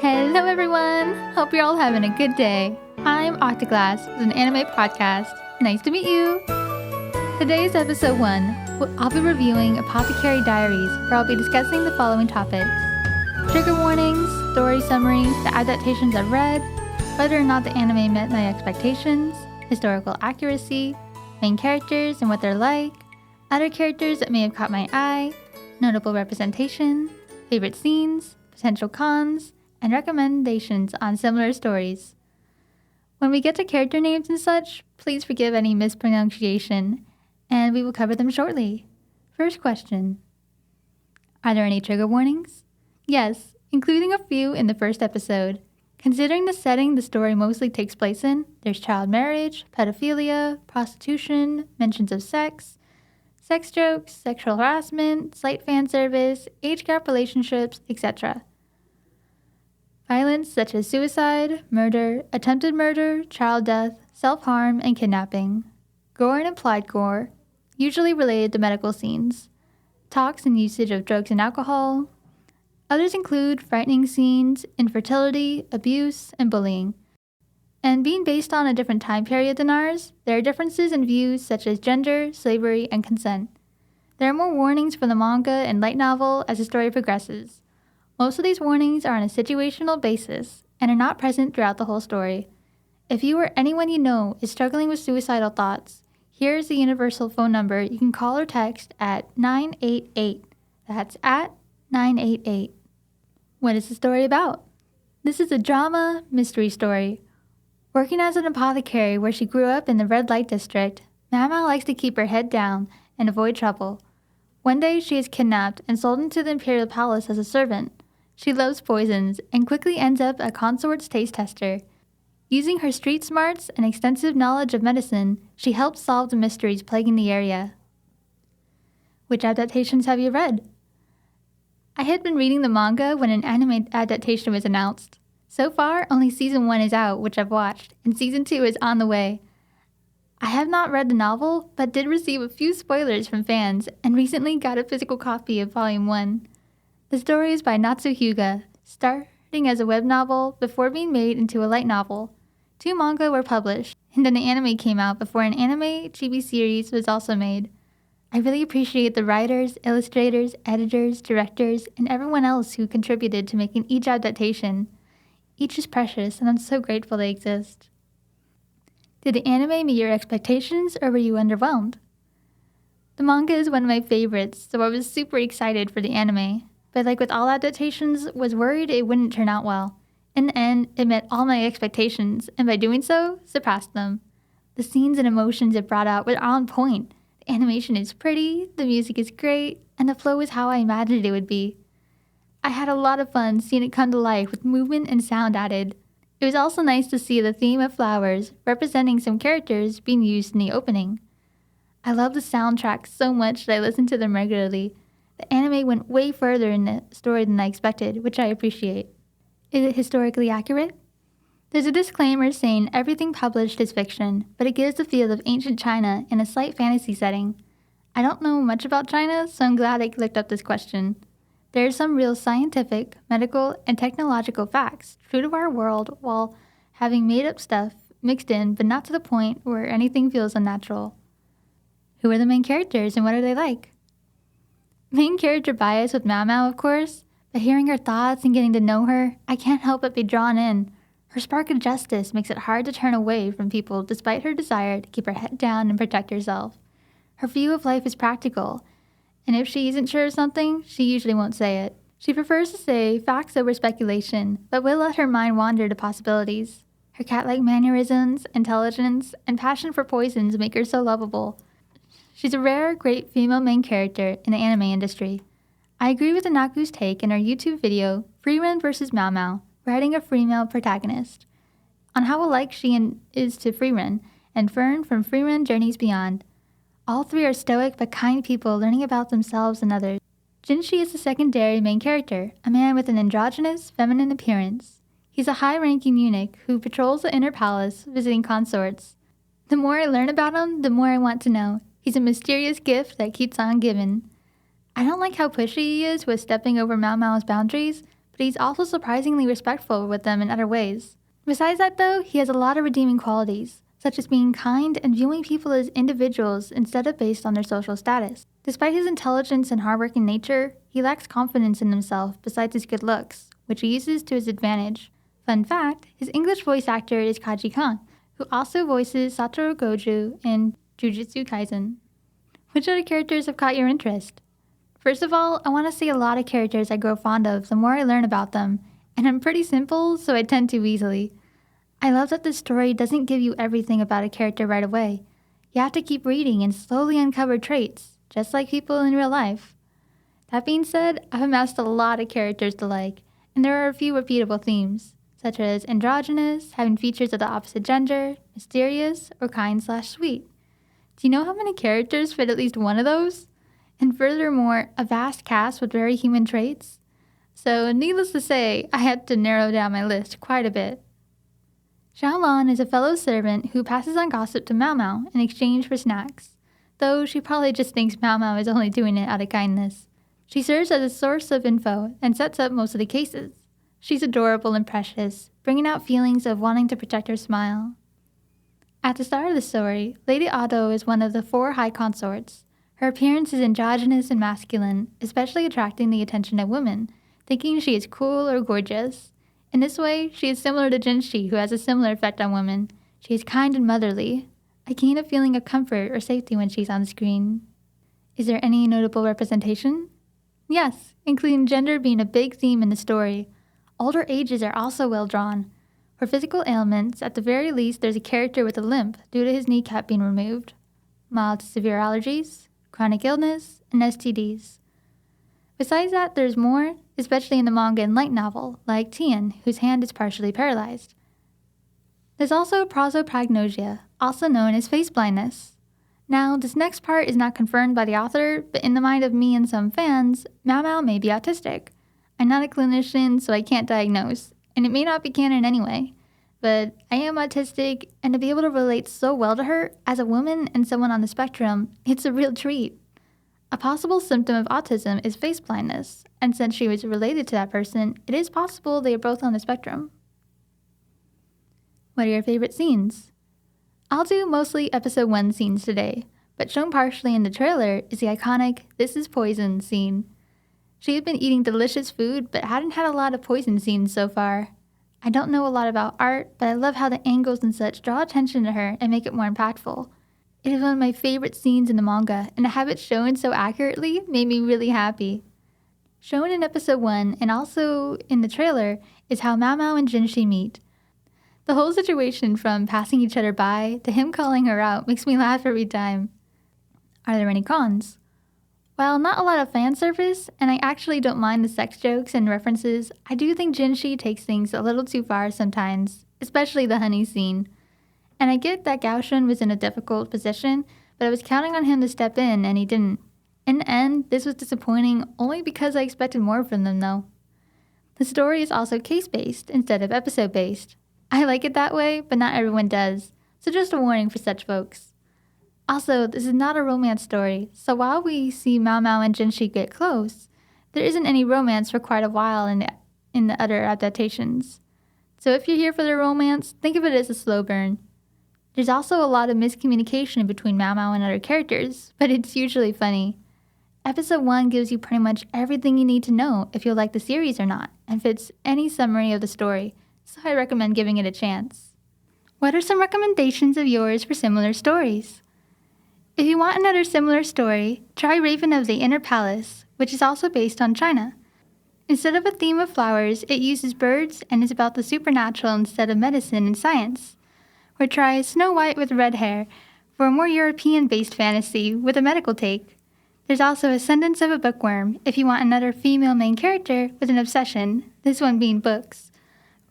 Hello everyone! Hope you're all having a good day. I'm Octoglass with an anime podcast. Nice to meet you! Today's episode 1, I'll be reviewing Apothecary Diaries, where I'll be discussing the following topics: trigger warnings, story summary, the adaptations I've read, whether or not the anime met my expectations, historical accuracy, main characters and what they're like, other characters that may have caught my eye, notable representation, favorite scenes, potential cons, and recommendations on similar stories. When we get to character names and such, please forgive any mispronunciation, and we will cover them shortly. First question: are there any trigger warnings? Yes, including a few in the first episode. Considering the setting the story mostly takes place in, there's child marriage, pedophilia, prostitution, mentions of sex jokes, sexual harassment, slight fan service, age gap relationships, etc. Violence such as suicide, murder, attempted murder, child death, self-harm, and kidnapping. Gore and implied gore, usually related to medical scenes. Talks and usage of drugs and alcohol. Others include frightening scenes, infertility, abuse, and bullying. And being based on a different time period than ours, there are differences in views such as gender, slavery, and consent. There are more warnings for the manga and light novel as the story progresses. Most of these warnings are on a situational basis and are not present throughout the whole story. If you or anyone you know is struggling with suicidal thoughts, here is the universal phone number you can call or text at 988. That's at 988. What is the story about? This is a drama mystery story. Working as an apothecary where she grew up in the red light district, Mama likes to keep her head down and avoid trouble. One day she is kidnapped and sold into the imperial palace as a servant. She loves poisons and quickly ends up a consort's taste tester. Using her street smarts and extensive knowledge of medicine, she helps solve the mysteries plaguing the area. Which adaptations have you read? I had been reading the manga when an anime adaptation was announced. So far, only Season 1 is out, which I've watched, and Season 2 is on the way. I have not read the novel, but did receive a few spoilers from fans, and recently got a physical copy of Volume 1. The story is by Natsuhyuga, starting as a web novel before being made into a light novel. 2 manga were published, and then the anime came out before an anime chibi series was also made. I really appreciate the writers, illustrators, editors, directors, and everyone else who contributed to making each adaptation. Each is precious, and I'm so grateful they exist. Did the anime meet your expectations, or were you underwhelmed? The manga is one of my favorites, so I was super excited for the anime, but like with all adaptations, was worried it wouldn't turn out well. In the end, it met all my expectations, and by doing so, surpassed them. The scenes and emotions it brought out were on point. The animation is pretty, the music is great, and the flow is how I imagined it would be. I had a lot of fun seeing it come to life with movement and sound added. It was also nice to see the theme of flowers representing some characters being used in the opening. I love the soundtrack so much that I listen to them regularly. The anime went way further in the story than I expected, which I appreciate. Is it historically accurate? There's a disclaimer saying everything published is fiction, but it gives the feel of ancient China in a slight fantasy setting. I don't know much about China, so I'm glad I looked up this question. There are some real scientific, medical, and technological facts true to our world while having made-up stuff mixed in, but not to the point where anything feels unnatural. Who are the main characters and what are they like? Main character bias with Mao Mao, of course, but hearing her thoughts and getting to know her, I can't help but be drawn in. Her spark of justice makes it hard to turn away from people despite her desire to keep her head down and protect herself. Her view of life is practical, and if she isn't sure of something, she usually won't say it. She prefers to say facts over speculation, but will let her mind wander to possibilities. Her cat-like mannerisms, intelligence, and passion for poisons make her so lovable. She's a rare, great female main character in the anime industry. I agree with Anaku's take in her YouTube video, Freeman vs. Mao Mao, writing a female protagonist, on how alike she is to Freeman and Fern from Freeman Journeys Beyond. All 3 are stoic but kind people learning about themselves and others. Jinshi is the secondary main character, a man with an androgynous, feminine appearance. He's a high-ranking eunuch who patrols the inner palace, visiting consorts. The more I learn about him, the more I want to know. He's a mysterious gift that keeps on giving. I don't like how pushy he is with stepping over Mao Mao's boundaries, but he's also surprisingly respectful with them in other ways. Besides that though, he has a lot of redeeming qualities, such as being kind and viewing people as individuals instead of based on their social status. Despite his intelligence and hardworking nature, he lacks confidence in himself besides his good looks, which he uses to his advantage. Fun fact, his English voice actor is Kaji Khan, who also voices Satoru Gojo in Jujutsu Kaisen. Which other characters have caught your interest? First of all, I want to say a lot of characters I grow fond of the more I learn about them, and I'm pretty simple, so I tend to easily. I love that this story doesn't give you everything about a character right away. You have to keep reading and slowly uncover traits, just like people in real life. That being said, I've amassed a lot of characters to like, and there are a few repeatable themes, such as androgynous, having features of the opposite gender, mysterious, or kind/sweet. Do you know how many characters fit at least one of those? And furthermore, a vast cast with very human traits? So, needless to say, I had to narrow down my list quite a bit. Xiaolan is a fellow servant who passes on gossip to Mao Mao in exchange for snacks, though she probably just thinks Mao Mao is only doing it out of kindness. She serves as a source of info and sets up most of the cases. She's adorable and precious, bringing out feelings of wanting to protect her smile. At the start of the story, Lady Otto is one of the 4 high consorts. Her appearance is androgynous and masculine, especially attracting the attention of women, thinking she is cool or gorgeous. In this way, she is similar to Jinshi, who has a similar effect on women. She is kind and motherly. I gain a feeling of comfort or safety when she's on screen. Is there any notable representation? Yes, including gender being a big theme in the story. Older ages are also well drawn. For physical ailments, at the very least, there's a character with a limp due to his kneecap being removed. Mild to severe allergies, chronic illness, and STDs. Besides that, there's more, especially in the manga and light novel, like Tien, whose hand is partially paralyzed. There's also prosopagnosia, also known as face blindness. Now, this next part is not confirmed by the author, but in the mind of me and some fans, Mao Mao may be autistic. I'm not a clinician, so I can't diagnose, and it may not be canon anyway. But I am autistic, and to be able to relate so well to her, as a woman and someone on the spectrum, it's a real treat. A possible symptom of autism is face blindness, and since she was related to that person, it is possible they are both on the spectrum. What are your favorite scenes? I'll do mostly episode 1 scenes today, but shown partially in the trailer is the iconic "This is Poison" scene. She had been eating delicious food, but hadn't had a lot of poison scenes so far. I don't know a lot about art, but I love how the angles and such draw attention to her and make it more impactful. It is one of my favorite scenes in the manga, and to have it shown so accurately made me really happy. Shown in episode 1 and also in the trailer is how Mao Mao and Jinshi meet. The whole situation from passing each other by to him calling her out makes me laugh every time. Are there any cons? While not a lot of fan service, and I actually don't mind the sex jokes and references, I do think Jinshi takes things a little too far sometimes, especially the honey scene. And I get that Gaoshun was in a difficult position, but I was counting on him to step in, and he didn't. In the end, this was disappointing only because I expected more from them, though. The story is also case-based instead of episode-based. I like it that way, but not everyone does, so just a warning for such folks. Also, this is not a romance story, so while we see Mao Mao and Jinshi get close, there isn't any romance for quite a while in the other adaptations. So if you're here for the romance, think of it as a slow burn. There's also a lot of miscommunication between Mao Mao and other characters, but it's usually funny. Episode 1 gives you pretty much everything you need to know if you'll like the series or not, and fits any summary of the story, so I recommend giving it a chance. What are some recommendations of yours for similar stories? If you want another similar story, try Raven of the Inner Palace, which is also based on China. Instead of a theme of flowers, it uses birds and is about the supernatural instead of medicine and science. Or try Snow White with Red Hair for a more European-based fantasy with a medical take. There's also Ascendance of a Bookworm if you want another female main character with an obsession, this one being books.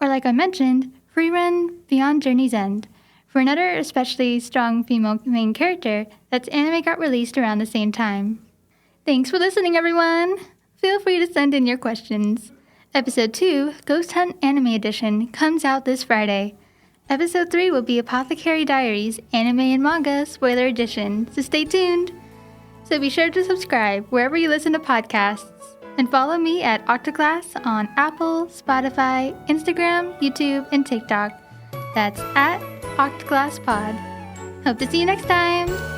Or like I mentioned, Freerun Beyond Journey's End for another especially strong female main character that's anime got released around the same time. Thanks for listening, everyone! Feel free to send in your questions. Episode 2, Ghost Hunt Anime Edition, comes out this Friday. Episode 3 will be Apothecary Diaries, Anime and Manga Spoiler Edition, so stay tuned! So be sure to subscribe wherever you listen to podcasts. And follow me at Octoclass on Apple, Spotify, Instagram, YouTube, and TikTok. That's at OctoclassPod. Hope to see you next time!